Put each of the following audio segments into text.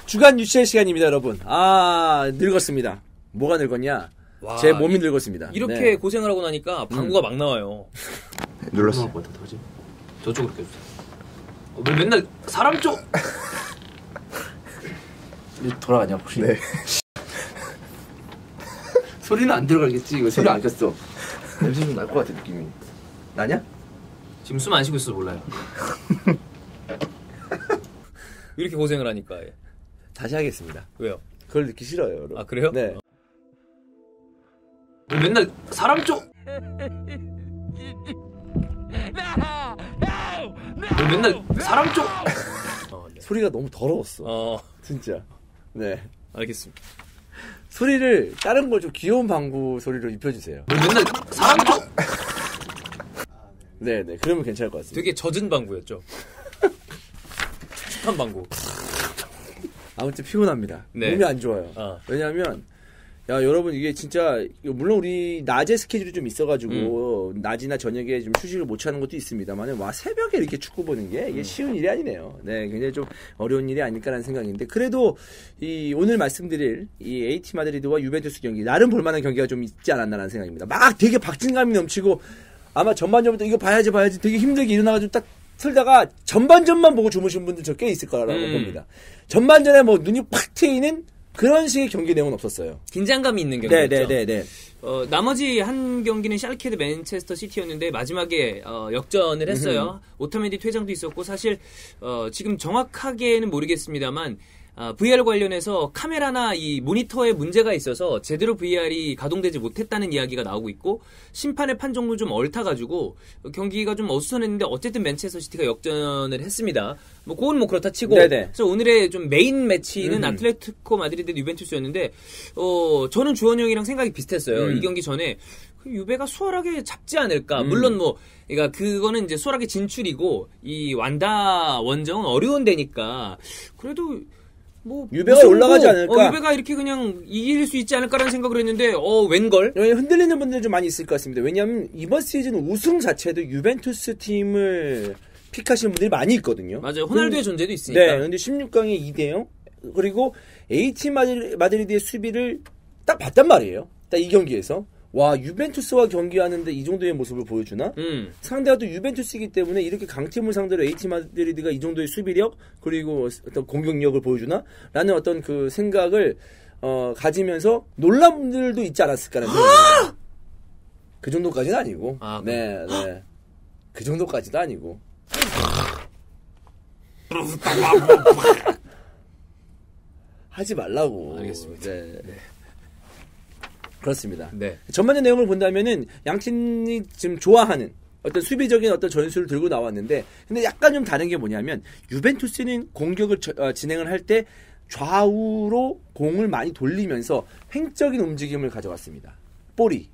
주간 유치할 시간입니다, 여러분. 늙었습니다. 뭐가 늙었냐? 와, 제 몸이 늙었습니다. 이렇게 네. 고생을 하고 나니까 방구가 막 나와요. 눌렀어. 어떡하지? 저쪽으로 껴주세요. 왜 맨날 사람 쪽? 돌아가냐, 혹시? 네. 소리는 안 들어가겠지. 이거 소리 안 꼈어. 냄새 좀 날 것 같아, 느낌이. 나냐? 지금 숨 안 쉬고 있어서 몰라요. 이렇게 고생을 하니까. 예. 다시 하겠습니다. 왜요? 그걸 듣기 싫어요, 여러분. 아, 그래요? 네. 왜 맨날 사람 쪽? 왜 맨날 사람 쪽? 네. 소리가 너무 더러웠어. 진짜. 네. 알겠습니다. 소리를 다른 걸 좀 귀여운 방구 소리로 입혀주세요. 왜 맨날 사람 쪽? 네네. 그러면 괜찮을 것 같습니다. 되게 젖은 방구였죠. 촉촉한 방구. 아무튼 피곤합니다. 네. 몸이 안 좋아요. 왜냐하면 여러분 이게 진짜 물론 우리 낮에 스케줄이 좀 있어가지고 낮이나 저녁에 좀 휴식을 못 하는 것도 있습니다만 새벽에 이렇게 축구 보는 게 이게 쉬운 일이 아니네요. 네, 굉장히 좀 어려운 일이 아닐까라는 생각인데 그래도 이 오늘 말씀드릴 이 AT 마드리드와 유벤투스 경기 나름 볼만한 경기가 좀 있지 않았나라는 생각입니다. 막 되게 박진감이 넘치고 아마 전반전부터 이거 봐야지 되게 힘들게 일어나가지고 딱 틀다가 전반전만 보고 주무신 분들 저 꽤 있을 거라고 봅니다. 전반전에 뭐 눈이 팍 트이는 그런 식의 경기 내용은 없었어요. 긴장감이 있는 경기였죠. 네네네. 나머지 한 경기는 샬케 대 맨체스터 시티였는데 마지막에 역전을 했어요. 오타멘디 퇴장도 있었고 사실 지금 정확하게는 모르겠습니다만 VR 관련해서 카메라나 이 모니터에 문제가 있어서 제대로 VR이 가동되지 못했다는 이야기가 나오고 있고 심판의 판정도 좀 옳다가지고 경기가 좀 어수선했는데 어쨌든 맨체스터 시티가 역전을 했습니다. 뭐 그건 뭐 그렇다 치고 네네. 그래서 오늘의 좀 메인 매치는 아틀레티코 마드리드 대 유벤투스였는데 저는 주원이 형이랑 생각이 비슷했어요. 이 경기 전에 유베가 수월하게 잡지 않을까. 물론 뭐 그러니까 그거는 이제 수월하게 진출이고 이 완다 원정은 어려운 데니까 그래도 뭐 유베가 올라가지 않을까? 유베가 이렇게 그냥 이길 수 있지 않을까라는 생각을 했는데 웬걸? 흔들리는 분들 좀 많이 있을 것 같습니다. 왜냐하면 이번 시즌 우승 자체도 유벤투스 팀을 픽하시는 분들이 많이 있거든요. 맞아요. 호날두의 존재도 있으니까. 네. 근데 16강에 2대0 그리고 AT 마드리드의 수비를 딱 봤단 말이에요. 딱 이 경기에서. 와, 유벤투스와 경기하는데 이 정도의 모습을 보여주나? 상대가 또 유벤투스이기 때문에 이렇게 강팀을 상대로 AT 마드리드가 이 정도의 수비력 그리고 어떤 공격력을 보여주나? 라는 어떤 그 생각을 가지면서 놀란 분들도 있지 않았을까라는 생각입니다. 그 정도까지는 아니고. 네. 그 정도까지도 아니고. 하지 말라고. 알겠습니다. 네. 그렇습니다. 네. 전반전 내용을 본다면은 양 팀이 지금 좋아하는 어떤 수비적인 어떤 전술을 들고 나왔는데, 근데 약간 좀 다른 게 뭐냐면 유벤투스는 공격을 진행을 할 때 좌우로 공을 많이 돌리면서 횡적인 움직임을 가져왔습니다. 볼이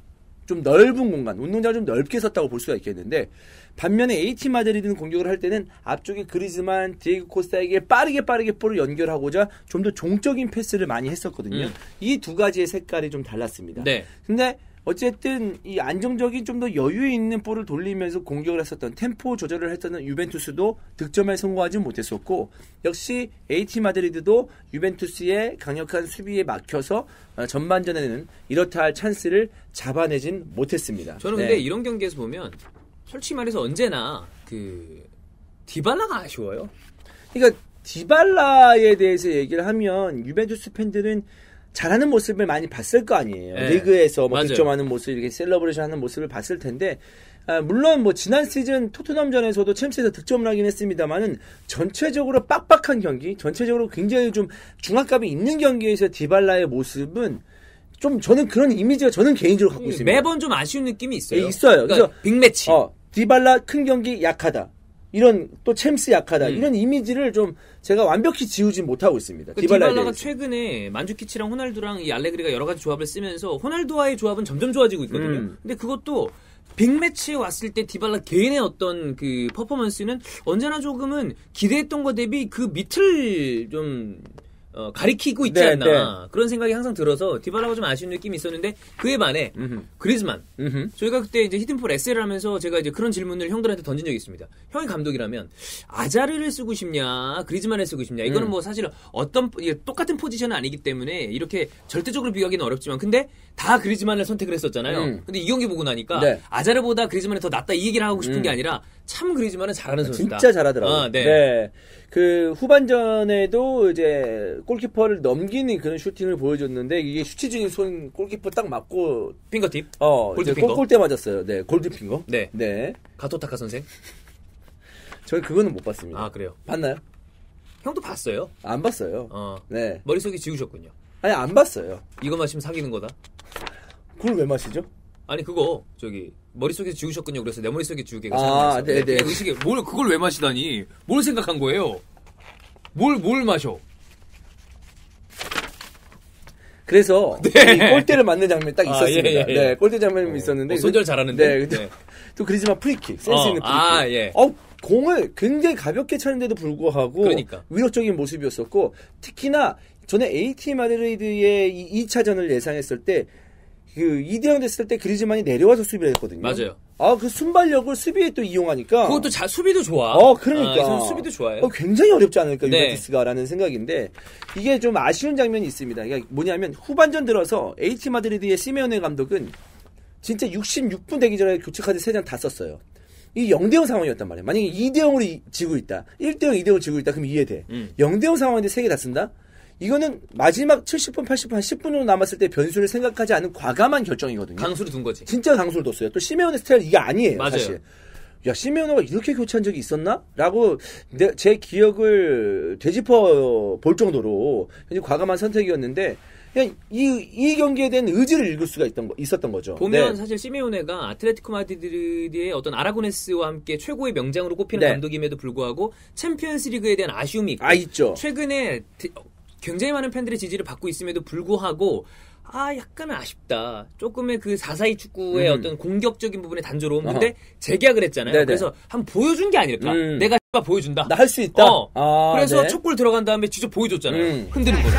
좀 넓은 공간, 운동장을 좀 넓게 섰다고 볼 수가 있겠는데 반면에 AT 마드리드는 공격을 할 때는 앞쪽에 그리즈만, 디에고 코스타에게 빠르게 볼을 연결하고자 좀 더 종적인 패스를 많이 했었거든요. 이 두 가지의 색깔이 좀 달랐습니다. 네. 근데 어쨌든 이 안정적인 좀 더 여유 있는 볼을 돌리면서 공격을 했었던 템포 조절을 했던 유벤투스도 득점에 성공하지 못했었고 역시 AT 마드리드도 유벤투스의 강력한 수비에 막혀서 전반전에는 이렇다 할 찬스를 잡아내진 못했습니다. 저는 근데 이런 경기에서 보면 솔직히 말해서 언제나 그 디발라가 아쉬워요. 그러니까 디발라에 대해서 얘기를 하면 유벤투스 팬들은 잘하는 모습을 많이 봤을 거 아니에요. 네. 리그에서 뭐 맞아요. 득점하는 모습, 이렇게 셀러브레이션 하는 모습을 봤을 텐데, 물론 뭐 지난 시즌 토트넘전에서도 챔스에서 득점을 하긴 했습니다만은 전체적으로 빡빡한 경기, 전체적으로 굉장히 좀 중압감이 있는 경기에서 디발라의 모습은 좀 저는 그런 이미지가 저는 개인적으로 갖고 있습니다. 매번 좀 아쉬운 느낌이 있어요. 네, 있어요. 그러니까 그래서 빅매치. 디발라 큰 경기 약하다. 이런 또 챔스 약하다. 이런 이미지를 좀 제가 완벽히 지우지 못하고 있습니다. 디발라가 최근에 만주키치랑 호날두랑 이 알레그리가 여러 가지 조합을 쓰면서 호날두와의 조합은 점점 좋아지고 있거든요. 근데 그것도 빅매치에 왔을 때 디발라 개인의 어떤 그 퍼포먼스는 언제나 조금은 기대했던 것 대비 그 밑을 좀 가리키고 있지 네, 않나 네. 그런 생각이 항상 들어서 디발라가 좀 아쉬운 느낌이 있었는데 그에 반해 그리즈만 저희가 그때 이제 히든풀 에세이를 하면서 제가 이제 그런 질문을 형들한테 던진 적이 있습니다. 형이 감독이라면 아자르를 쓰고 싶냐 그리즈만을 쓰고 싶냐 이거는 뭐 사실 어떤 똑같은 포지션은 아니기 때문에 이렇게 절대적으로 비교하기는 어렵지만 근데 다 그리즈만을 선택을 했었잖아요. 근데 이 경기 보고 나니까 네. 아자르보다 그리즈만이 더 낫다 이 얘기를 하고 싶은 게 아니라 참 그리즈만은 잘하는 선수다. 진짜 잘하더라고요. 네. 네. 그 후반전에도 이제 골키퍼를 넘기는 그런 슈팅을 보여줬는데 이게 슈치중인 손 골키퍼 딱 맞고 핑거팁. 골드핑거. 골대 맞았어요. 네, 골드핑거. 네. 네. 가토타카 선생. 저는 그거는 못 봤습니다. 아 그래요? 봤나요? 형도 봤어요. 안 봤어요. 네. 머릿속에 지우셨군요. 아니 안 봤어요. 이거 마시면 사귀는 거다. 그걸 왜 마시죠? 아니 그거 저기 머릿속에 지우셨군요. 그래서 내 머릿속에 지우개가 아, 생각났어요. 네네. 의식에 뭘 그걸 왜 마시다니? 뭘 생각한 거예요? 뭘 마셔? 그래서 네. 이 골대를 맞는 장면이 딱 있었습니다. 예. 네, 골대 장면이 있었는데 손절 잘하는데. 네, 근데 네. 또 그리즈만 프리킥, 센스 있는 프리킥. 예. 공을 굉장히 가볍게 차는데도 불구하고 그러니까. 위력적인 모습이었었고 특히나 저는 AT 마드리드의 이 2차전을 예상했을 때 그 2대0 됐을 때 그리즈만이 내려와서 수비를 했거든요. 맞아요. 그 순발력을 수비에 또 이용하니까 그것도 수비도 좋아. 그러니까. 수비도 좋아요. 굉장히 어렵지 않을까, 네. 유벤투스가라는 생각인데, 이게 좀 아쉬운 장면이 있습니다. 이게 뭐냐면, 후반전 들어서 AT 마드리드의 시메오네 감독은 진짜 66분 되기 전에 교체카드 3장 다 썼어요. 이 0대0 상황이었단 말이에요. 만약에 2대0으로 지고 있다. 1대0, 2대0으로 지고 있다. 그럼 이해돼. 0대0 상황인데 3개 다 쓴다? 이거는 마지막 70분, 80분, 한 10분 정도 남았을 때 변수를 생각하지 않은 과감한 결정이거든요. 강수를 둔 거지. 진짜 강수를 뒀어요. 또 시메오네 스타일 이게 아니에요. 맞아요. 사실. 야, 시메오네가 이렇게 교체한 적이 있었나? 라고 제 기억을 되짚어 볼 정도로 굉장히 과감한 선택이었는데 그냥 이 경기에 대한 의지를 읽을 수가 있었던 거죠. 보면 네. 사실 시메오네가 아틀레티코 마드리드의 어떤 아라고네스와 함께 최고의 명장으로 꼽히는 네. 감독임에도 불구하고 챔피언스 리그에 대한 아쉬움이 있고 있죠. 최근에 굉장히 많은 팬들의 지지를 받고 있음에도 불구하고 약간 아쉽다. 조금의 그 4-4-2 축구의 어떤 공격적인 부분의 단조로움. 근데 재계약을 했잖아요. 네네. 그래서 한번 보여준 게 아닐까. 내가 보여준다. 나 할 수 있다. 그래서 네. 첫 골 들어간 다음에 직접 보여줬잖아요. 흔드는 거죠.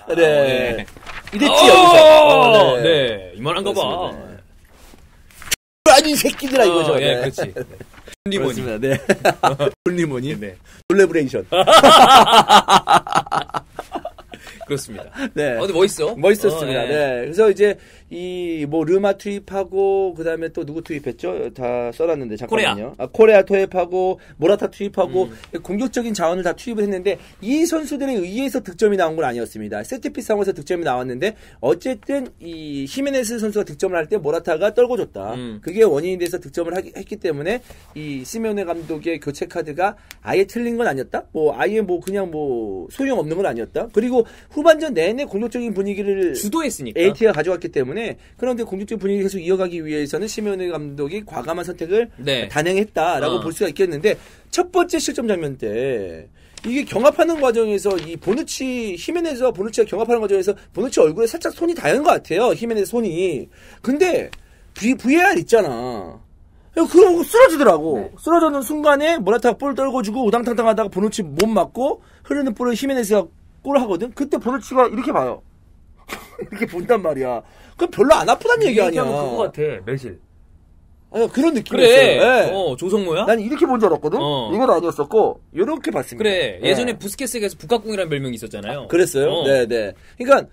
네. 네. 이랬지, 여기서. 네. 이만한가 봐. 아니, 이 새끼들아, 이거죠. 예, 네. 그렇지. 리모니. 그렇습니다. 네. 리모니. 네. 콜레브레이션. 그렇습니다. 네. 근데 멋있어. 멋있었습니다. 네. 네. 그래서 이제 르마 투입하고 그다음에 또 누구 투입했죠? 다 써놨는데 잠깐만요. 코레아 투입하고 모라타 투입하고 공격적인 자원을 다 투입을 했는데 이 선수들에 의해서 득점이 나온 건 아니었습니다. 세트피스 상황에서 득점이 나왔는데 어쨌든 이 히메네스 선수가 득점을 할 때 모라타가 떨궈줬다. 그게 원인이 돼서 득점을 했기 때문에 이 시메오네 감독의 교체 카드가 아예 틀린 건 아니었다. 아예 그냥 소용 없는 건 아니었다. 그리고 후반전 내내 공격적인 분위기를 주도했으니까 AT가 가져갔기 때문에 그런데 공격적인 분위기 계속 이어가기 위해서는 시메오네 감독이 과감한 선택을 단행했다라고 볼 수가 있겠는데 첫 번째 실점 장면 때 이게 경합하는 과정에서 이 보누치 히메네즈와 보누치가 경합하는 과정에서 보누치 얼굴에 살짝 손이 닿은 것 같아요. 히메네즈 손이. 근데 VAR 있잖아. 그러고 쓰러지더라고. 네. 쓰러졌는 순간에 모라타가 볼 떨궈주고 우당탕탕 하다가 보누치 못 맞고 흐르는 볼을 히메네즈가 골을 하거든. 그때 보누치가 이렇게 봐요. 이렇게 본단 말이야. 그럼 별로 안 아프단 얘기 아니야. 그거 같아. 매실. 그런 느낌이었어요. 그래. 네. 조성모야? 난 이렇게 본 줄 알았거든. 이건 아니었었고 이렇게 봤습니다. 그래. 네. 예전에 부스케스에게서 북각공이라는 별명이 있었잖아요. 그랬어요? 네네. 그러니까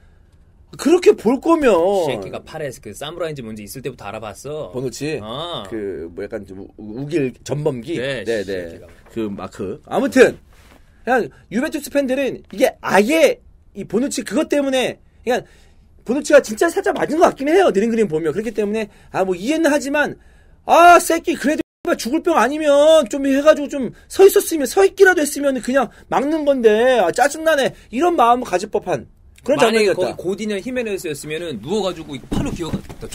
그렇게 볼 거면 쉐키가 팔에 그 사무라이인지 뭔지 있을 때부터 알아봤어. 보누치. 약간 좀 우길 전범기. 네. 그 마크. 아무튼 그냥 유벤투스 팬들은 이게 아예 이 보누치 그것 때문에 그냥 보누치가 진짜 살짝 맞은 것 같긴 해요. 느린 그림 보면. 그렇기 때문에 이해는 하지만 새끼 그래도 죽을 병 아니면 좀 해가지고 좀 서 있었으면 서 있기라도 했으면 그냥 막는 건데 짜증나네. 이런 마음을 가질 법한 그런 장면이었다. 만약에 거기 고디냐 히메네스였으면은 누워가지고 팔로 기어갔다.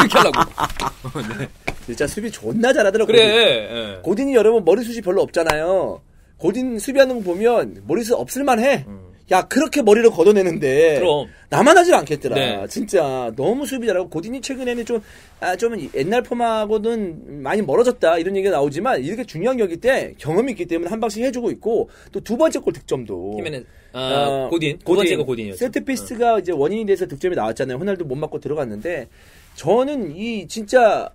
이렇게 하려고. 네. 진짜 수비 존나 잘하더라고. 그래. 고딘이 여러분 머리숱이 별로 없잖아요. 고딘 수비하는 거 보면 머리숱 없을만해. 야 그렇게 머리를 걷어내는데 그럼. 나만 하질 않겠더라. 네. 진짜 너무 수비 잘하고 고딘이 최근에는 좀 옛날 폼하고는 많이 멀어졌다 이런 얘기가 나오지만 이렇게 중요한 경기 때 경험이 있기 때문에 한 방씩 해주고 있고 또 두 번째 골 득점도 히메네스 고딘 두 번째가 고딘이었죠. 세트피스가 이제 원인이 돼서 득점이 나왔잖아요. 호날두 못 맞고 들어갔는데 저는 이 진짜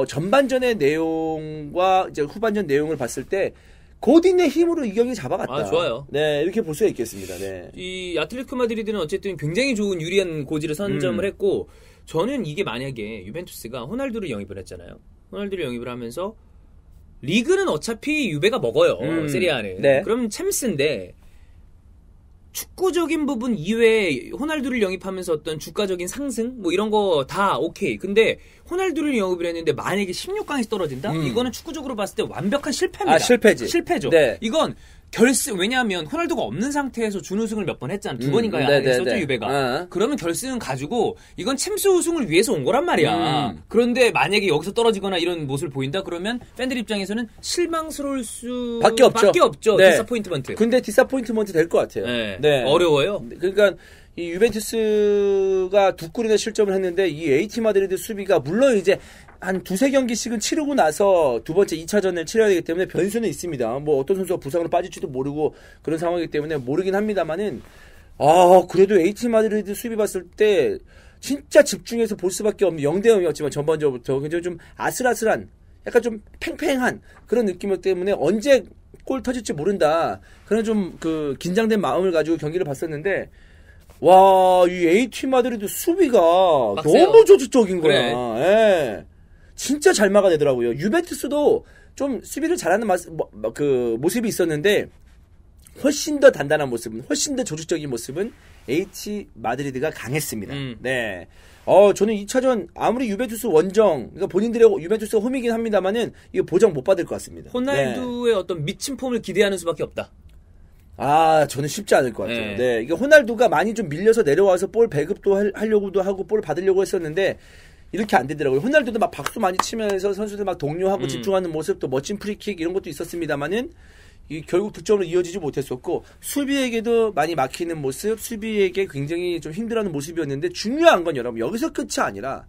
전반전의 내용과 이제 후반전 내용을 봤을 때 고딘의 힘으로 이 경기 잡아갔다. 좋아요. 네, 이렇게 볼 수가 있겠습니다. 네. 이 아틀레티코 마드리드는 어쨌든 굉장히 좋은 유리한 고지를 선점을 했고 저는 이게 만약에 유벤투스가 호날두를 영입을 했잖아요. 호날두를 영입을 하면서 리그는 어차피 유베가 먹어요. 세리아는. 네. 그럼 챔스인데 축구적인 부분 이외에 호날두를 영입하면서 어떤 주가적인 상승 뭐 이런 거 다 오케이. 근데 호날두를 영입을 했는데 만약에 16강에서 떨어진다? 이거는 축구적으로 봤을 때 완벽한 실패입니다. 실패지. 실패죠. 네. 이건 결승 왜냐하면 호날두가 없는 상태에서 준우승을 몇 번 했잖아. 두 번인가요? 했었죠 유베가. 그러면 결승은 가지고 이건 챔스 우승을 위해서 온 거란 말이야. 그런데 만약에 여기서 떨어지거나 이런 모습을 보인다 그러면 팬들 입장에서는 실망스러울 수밖에 없죠. 네. 디사포인트먼트. 근데 디사포인트먼트 될 것 같아요. 네. 네. 어려워요. 그러니까 이 유벤투스가 두 골이나 실점을 했는데 이 AT 마드리드 수비가 물론 이제 한 두세 경기씩은 치르고 나서 두 번째 2차전을 치러야 되기 때문에 변수는 있습니다. 뭐 어떤 선수가 부상으로 빠질지도 모르고 그런 상황이기 때문에 모르긴 합니다만은 그래도 AT 마드리드 수비 봤을 때 진짜 집중해서 볼 수밖에 없는 0대0이었지만 전반전부터 굉장히 좀 아슬아슬한 약간 좀 팽팽한 그런 느낌 때문에 언제 골 터질지 모른다. 그런 좀 그 긴장된 마음을 가지고 경기를 봤었는데 와, 이 AT 마드리드 수비가 빡세요. 너무 조직적인 거야. 그래. 예. 진짜 잘 막아내더라고요. 유벤투스도 좀 수비를 잘하는 모습이 있었는데 훨씬 더 단단한 모습은, 훨씬 더 조직적인 모습은 AT 마드리드가 강했습니다. 네. 저는 2차전 아무리 유벤투스 원정, 그러니까 본인들의 유벤투스가 홈이긴 합니다만은 이거 보장 못 받을 것 같습니다. 호날두의 어떤 미친 폼을 기대하는 수밖에 없다. 저는 쉽지 않을 것 같아요. 네. 이게 호날두가 많이 좀 밀려서 내려와서 볼 배급도 하려고도 하고 볼 받으려고 했었는데 이렇게 안 되더라고요. 호날두도 막 박수 많이 치면서 선수들 막 독려하고 집중하는 모습, 또 멋진 프리킥 이런 것도 있었습니다만은 결국 득점으로 이어지지 못했었고 수비에게도 많이 막히는 모습, 수비에게 굉장히 좀 힘들어하는 모습이었는데 중요한 건 여러분 여기서 끝이 아니라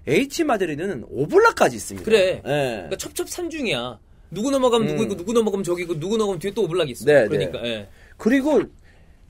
AT 마드리드는 오블락까지 있습니다. 그래. 네. 그러니까 첩첩산중이야. 누구 넘어가면 누구이고 누구 넘어가면 저기고 누구 넘어가면 뒤에 또 오블락이 있어. 네, 그러니까. 네. 예. 그리고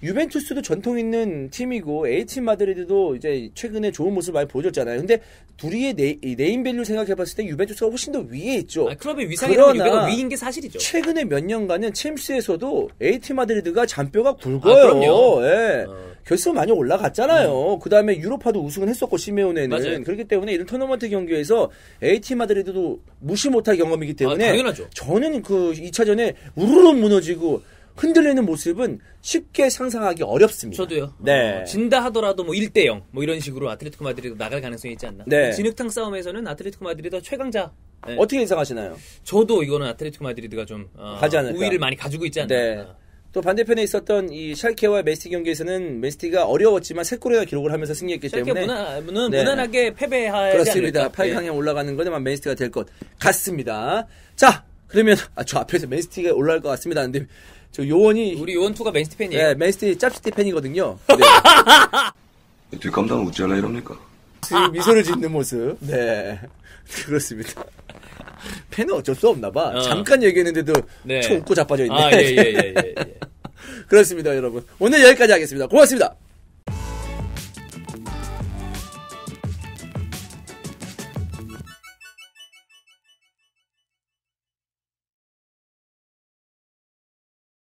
유벤투스도 전통 있는 팀이고 AT 마드리드도 이제 최근에 좋은 모습을 많이 보여줬잖아요. 근데 둘이의 네임밸류 생각해봤을 때 유벤투스가 훨씬 더 위에 있죠. 클럽의 위상이랑 유배가 위인 게 사실이죠. 최근에 몇 년간은 챔스에서도 AT 마드리드가 잔뼈가 굵어요. 그럼요. 예. 결승 많이 올라갔잖아요. 그 다음에 유로파도 우승을 했었고 시메오네는. 맞아요. 그렇기 때문에 이런 토너먼트 경기에서 AT 마드리드도 무시 못할 경험이기 때문에 당연하죠. 저는 그 2차전에 우르르 무너지고 흔들리는 모습은 쉽게 상상하기 어렵습니다. 저도요. 네. 진다 하더라도 뭐 1대0 뭐 이런 식으로 아틀레티코 마드리드 나갈 가능성이 있지 않나. 네. 진흙탕 싸움에서는 아틀레티코 마드리드가 최강자. 네. 어떻게 예상하시나요? 저도 이거는 아틀레티코 마드리드가 좀 가지 않을까? 우위를 많이 가지고 있지 않나. 네. 또 반대편에 있었던 이 샬케와 맨시티 경기에서는 맨시티가 어려웠지만 3골이나 기록을 하면서 승리했기 샬케 때문에 무난하게 패배하지 그렇습니다. 않을까. 8강에 올라가는 거는 맨시티가 될 것 같습니다. 자, 그러면 저 앞에서 맨시티가 올라갈 것 같습니다. 근데 저 요원이 우리 요원2가 맨시티 팬이에요. 네, 맨시티 짭시티 팬이거든요. 네. 뒷감당은 어찌하려 이럽니까? 미소를 짓는 모습. 네. 그렇습니다. 팬은 어쩔 수 없나 봐. 잠깐 얘기했는데도 네. 쳐 웃고 자빠져 있네. 예. 그렇습니다, 여러분. 오늘 여기까지 하겠습니다. 고맙습니다.